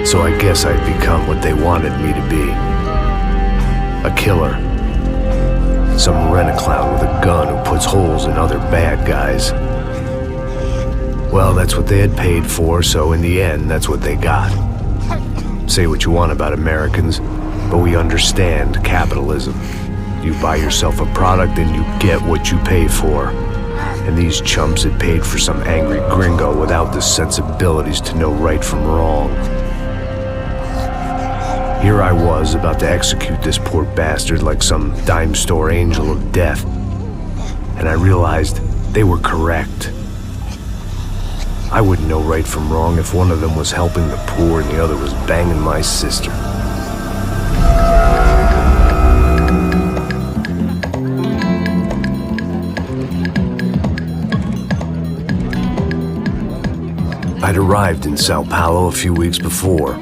So I guess I'd become what they wanted me to be. A killer. Some rent-a-clown with a gun who puts holes in other bad guys. Well, that's what they had paid for, so in the end, that's what they got. Say what you want about Americans, but we understand capitalism. You buy yourself a product and you get what you pay for. And these chumps had paid for some angry gringo without the sensibilities to know right from wrong. Here I was, about to execute this poor bastard like some dime store angel of death. And I realized they were correct. I wouldn't know right from wrong if one of them was helping the poor and the other was banging my sister. I'd arrived in Sao Paulo a few weeks before.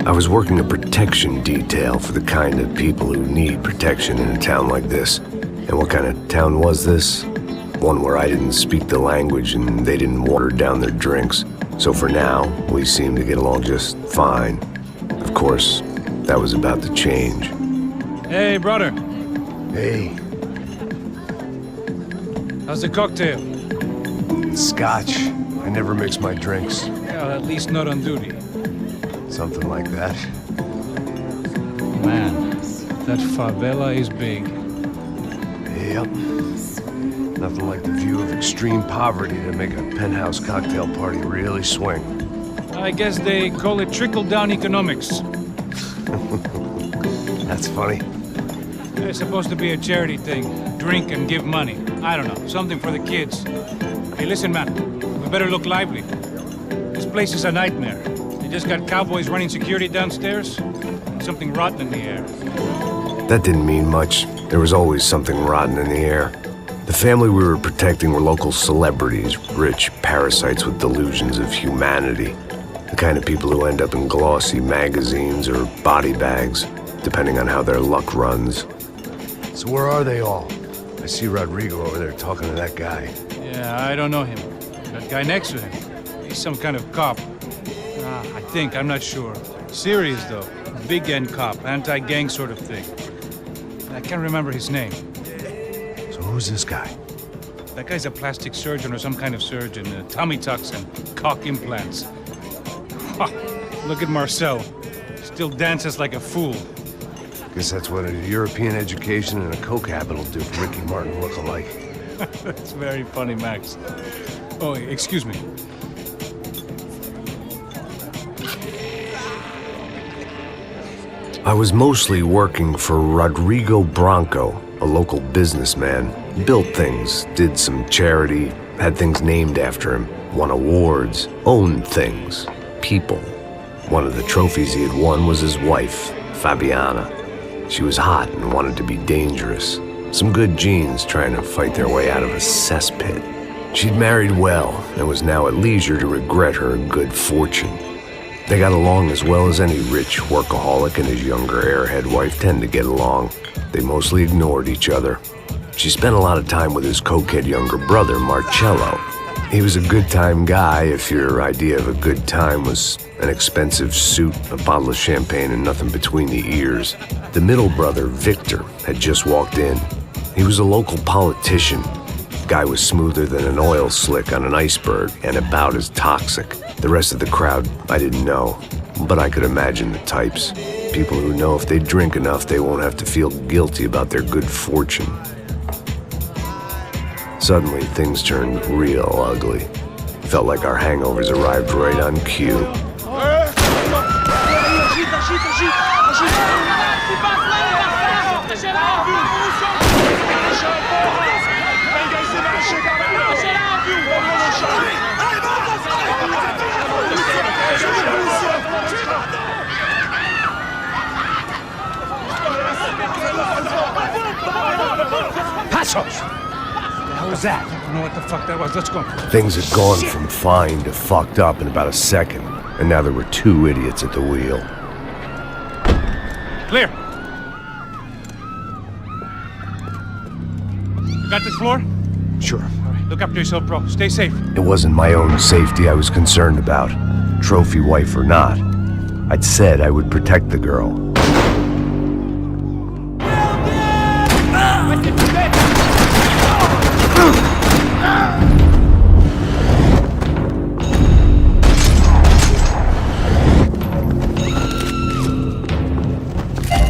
I was working a protection detail for the kind of people who need protection in a town like this. And what kind of town was this? One where I didn't speak the language and they didn't water down their drinks. So for now, we seemed to get along just fine. Of course, that was about to change. Hey, brother. Hey. How's the cocktail? Scotch. I never mix my drinks. Yeah, at least not on duty. Something like that. Man, that favela is big. Yep. Nothing like the view of extreme poverty to make a penthouse cocktail party really swing. I guess they call it trickle-down economics. That's funny. It's supposed to be a charity thing. Drink and give money. I don't know, something for the kids. Hey, listen, man. We better look lively. This place is a nightmare. They just got cowboys running security downstairs. And something rotten in the air. That didn't mean much. There was always something rotten in the air. The family we were protecting were local celebrities, rich parasites with delusions of humanity. The kind of people who end up in glossy magazines or body bags, depending on how their luck runs. So where are they all? I see Rodrigo over there talking to that guy. Yeah, I don't know him. That guy next to him, he's some kind of cop. I think, I'm not sure. Serious though, big end cop, anti-gang sort of thing. I can't remember his name. So who's this guy? That guy's a plastic surgeon or some kind of surgeon. Tummy tucks and cock implants. Look at Marcel. Still dances like a fool. Guess that's what a European education and a coke habit will do for Ricky Martin look alike. That's very funny, Max. Oh, excuse me. I was mostly working for Rodrigo Branco, a local businessman. Built things, did some charity, had things named after him, won awards, owned things, people. One of the trophies he had won was his wife, Fabiana. She was hot and wanted to be dangerous. Some good genes trying to fight their way out of a cesspit. She'd married well and was now at leisure to regret her good fortune. They got along as well as any rich workaholic and his younger airhead wife tend to get along. They mostly ignored each other. She spent a lot of time with his cokehead younger brother, Marcello. He was a good-time guy if your idea of a good time was an expensive suit, a bottle of champagne, and nothing between the ears. The middle brother, Victor, had just walked in. He was a local politician. Guy was smoother than an oil slick on an iceberg and about as toxic. The rest of the crowd, I didn't know, but I could imagine the types. People who know if they drink enough, they won't have to feel guilty about their good fortune. Suddenly, things turned real ugly. Felt like our hangovers arrived right on cue. Passos! What was that? I don't know what the fuck that was. Let's go. Things had gone from fine to fucked up in about a second, and now there were two idiots at the wheel. Clear. Got this floor? Sure. All right, look after yourself, bro. Stay safe. It wasn't my own safety I was concerned about, trophy wife or not. I'd said I would protect the girl.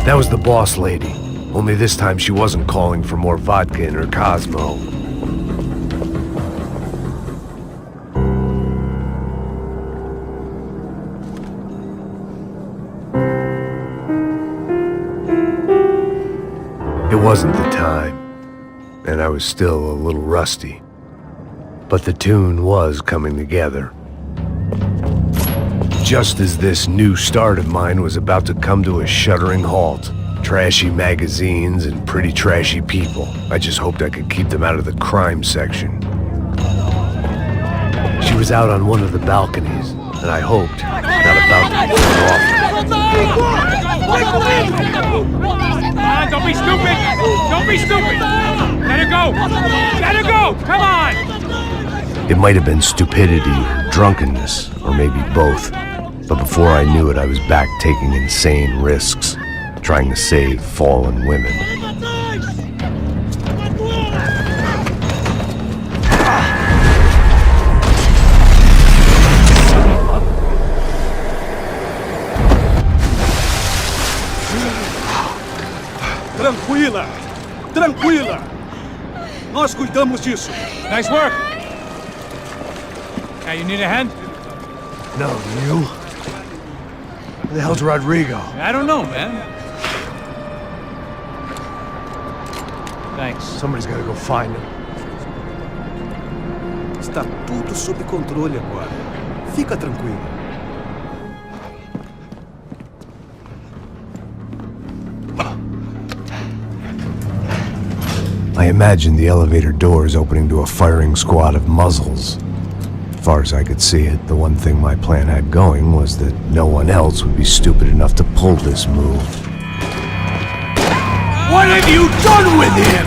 That was the boss lady. Only this time she wasn't calling for more vodka in her Cosmo. It wasn't the time, and I was still a little rusty. But the tune was coming together. Just as this new start of mine was about to come to a shuddering halt, trashy magazines and pretty trashy people. I just hoped I could keep them out of the crime section. She was out on one of the balconies, and I hoped, not about to be Don't be stupid! Don't be stupid! Let her go! Let her go! Come on! It might have been stupidity, drunkenness, or maybe both. But before I knew it, I was back taking insane risks, trying to save fallen women. Tranquila! Tranquila! Nós cuidamos disso. Nice work! Now you need a hand? No, you? Where the hell's Rodrigo? I don't know, man. Thanks. Somebody's gotta go find him. Está tudo sob controle agora. Fica tranquilo. I imagined the elevator doors opening to a firing squad of muzzles. As far as I could see it, the one thing my plan had going was that no one else would be stupid enough to pull this move. What have you done with him?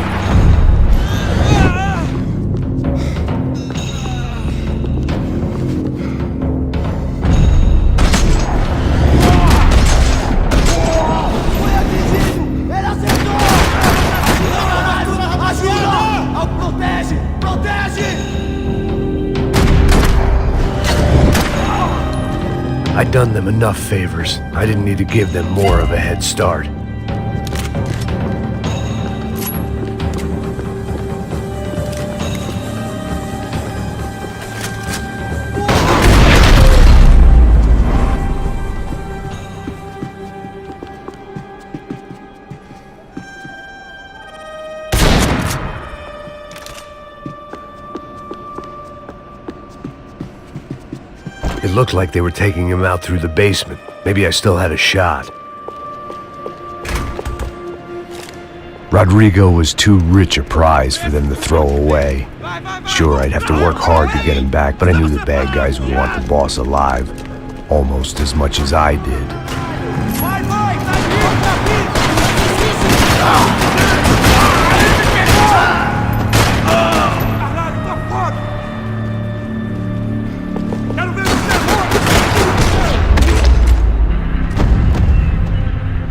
I'd done them enough favors. I didn't need to give them more of a head start. It looked like they were taking him out through the basement. Maybe I still had a shot. Rodrigo was too rich a prize for them to throw away. Sure, I'd have to work hard to get him back, but I knew the bad guys would want the boss alive, almost as much as I did.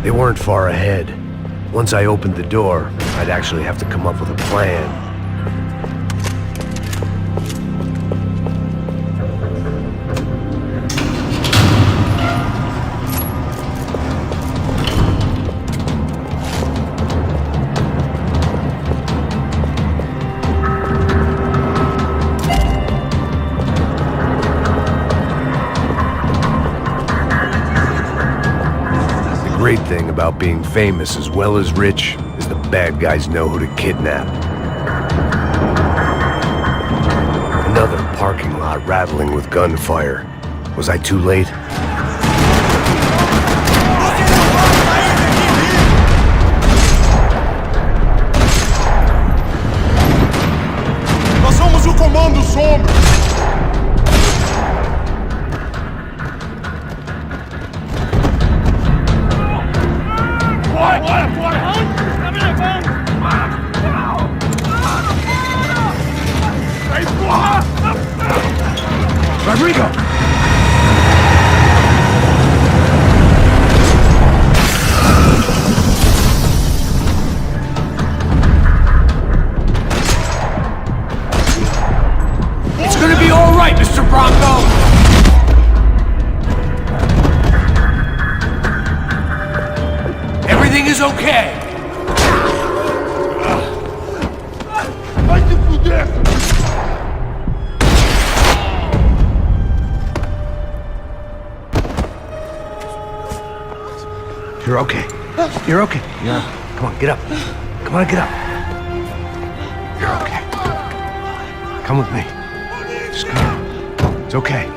They weren't far ahead. Once I opened the door, I'd actually have to come up with a plan. The great thing about being famous as well as rich is the bad guys know who to kidnap. Another parking lot rattling with gunfire. Was I too late? Nós somos o Comando Sombra! Rodrigo! is okay. You're okay. You're okay. Yeah. Come on, get up. Come on, get up. You're okay. Come with me. Just come on. It's okay.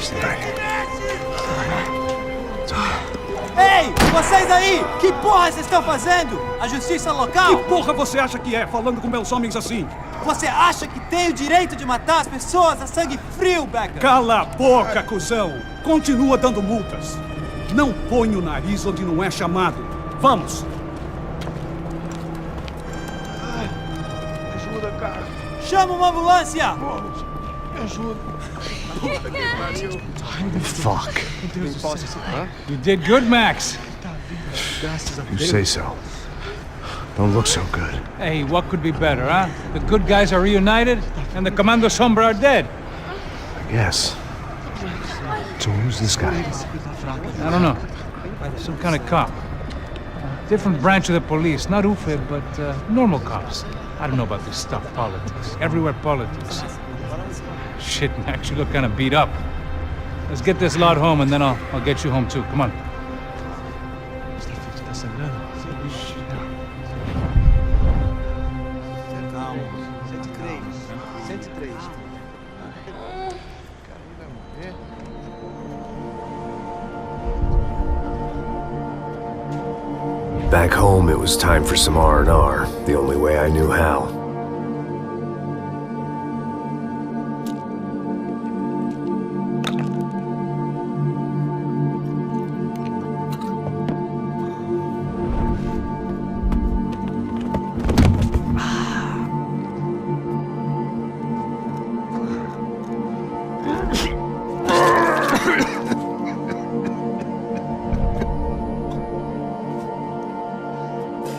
Stay right here. It's okay. Ei, vocês aí! Que porra vocês estão fazendo? A justiça local? Que porra você acha que é, falando com meus homens assim? Você acha que tem o direito de matar as pessoas a sangue frio, Becker? Cala a boca, cuzão! Continua dando multas. Não põe o nariz onde não é chamado. Vamos! Ajuda, cara. Chama uma ambulância! Vamos. Me ajuda. Fuck. You did good, Max. You say so. Don't look so good. Hey, what could be better, huh? The good guys are reunited, and the Commando Sombra are dead. I guess. So who's this guy? I don't know. Some kind of cop. Different branch of the police. Not UFE, but normal cops. I don't know about this stuff, politics. Everywhere politics. Shit, Max, you look kind of beat up. Let's get this lot home, and then I'll get you home too. Come on. Back home, it was time for some R&R, the only way I knew how.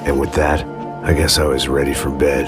And with that, I guess I was ready for bed.